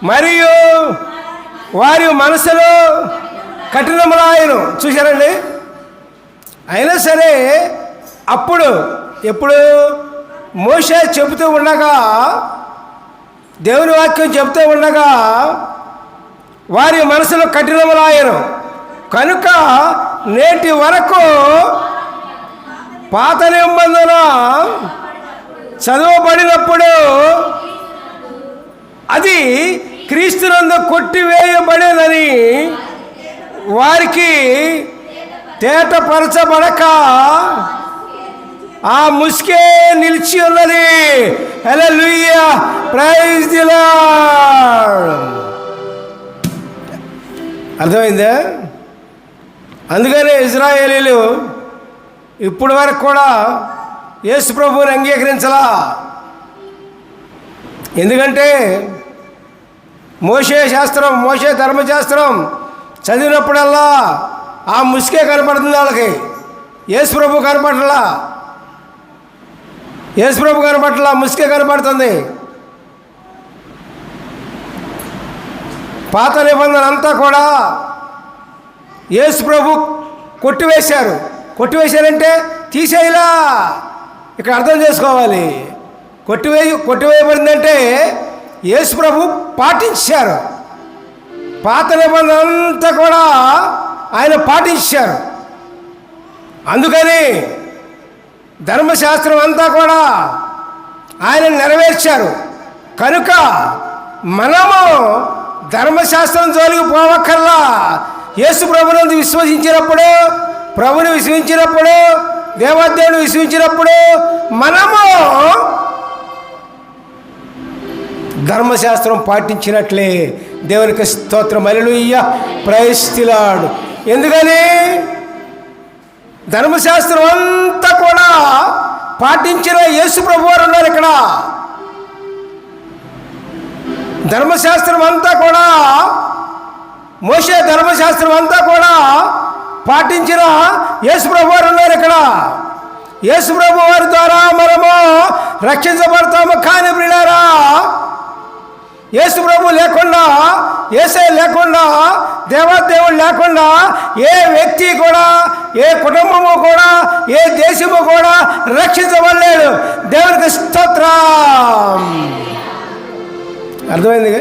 మరియు వారి మనసులో కఠినములాయను. చూశారండి? అయినా సరే అప్పుడు ఎప్పుడు మోషే చెబుతూ ఉండగా, దేవుని వాక్యం చెబుతూ ఉండగా వారి మనసులో కఠినములాయను. కనుక నేటి వరకు పాత నిబంధన చదవబడినప్పుడు అది క్రీస్తునందు కొట్టివేయబడేదని వారికి తేటపరచబడక ఆ ముసుకే నిలిచి ఉన్నది. హల్లెలూయా, ప్రైజ్ ది లార్డ్. అర్థమైందా? అందుకనే ఇశ్రాయేలీలు ఇప్పటి వరకు కూడా యేసు ప్రభువుని అంగీకరించలా. ఎందుకంటే మోషే ధర్మశాస్త్రం చదివినప్పుడల్లా ఆ ముసుకే కనపడుతుంది వాళ్ళకి. యేసు ప్రభు కనపడలా, ముసుకే కనపడుతుంది. పాత నిబంధన అంతా కూడా యేసు ప్రభు కొట్టివేశారంటే తీసేయలా. ఇక్కడ అర్థం చేసుకోవాలి. కొట్టివేయబడిందంటే యేసు ప్రభు పాటించారు. పాత నిబంధన అంతా కూడా ఆయన పాటించారు. అందుకని ధర్మశాస్త్రం అంతా కూడా ఆయన నెరవేర్చారు. కనుక మనము ధర్మశాస్త్రం జోలికి పోవక్కర్లా. యేసు ప్రభునందు ప్రభుని విశ్వసించినప్పుడు, దేవదేవుని విశ్వసించినప్పుడు మనము ధర్మశాస్త్రం పాటించినట్లే. దేవునికి స్తోత్రం. హల్లెలూయా, ప్రైజ్ ది లార్డ్. ఎందుకని ధర్మశాస్త్రం అంతా కూడా పాటించిన యేసు ప్రభు వారు ఉన్నారు ఇక్కడ. ధర్మశాస్త్రం అంతా కూడా, మోషే ధర్మశాస్త్రం అంతా కూడా పాటించిన యేసు ప్రభు వారు ఉన్నారు ఇక్కడ. యేసు ప్రభు వారి ద్వారా మనము రక్షించబడతాము. కానీ ప్రియులారా, యేసు ప్రభు లేకుండా, యేసయ్య లేకుండా, దేవదేవుడు లేకుండా ఏ వ్యక్తి కూడా, ఏ కుటుంబము కూడా, ఏ దేశము కూడా రక్షించబడలేడు. దేవునికి స్తోత్రం. అర్థమైంది?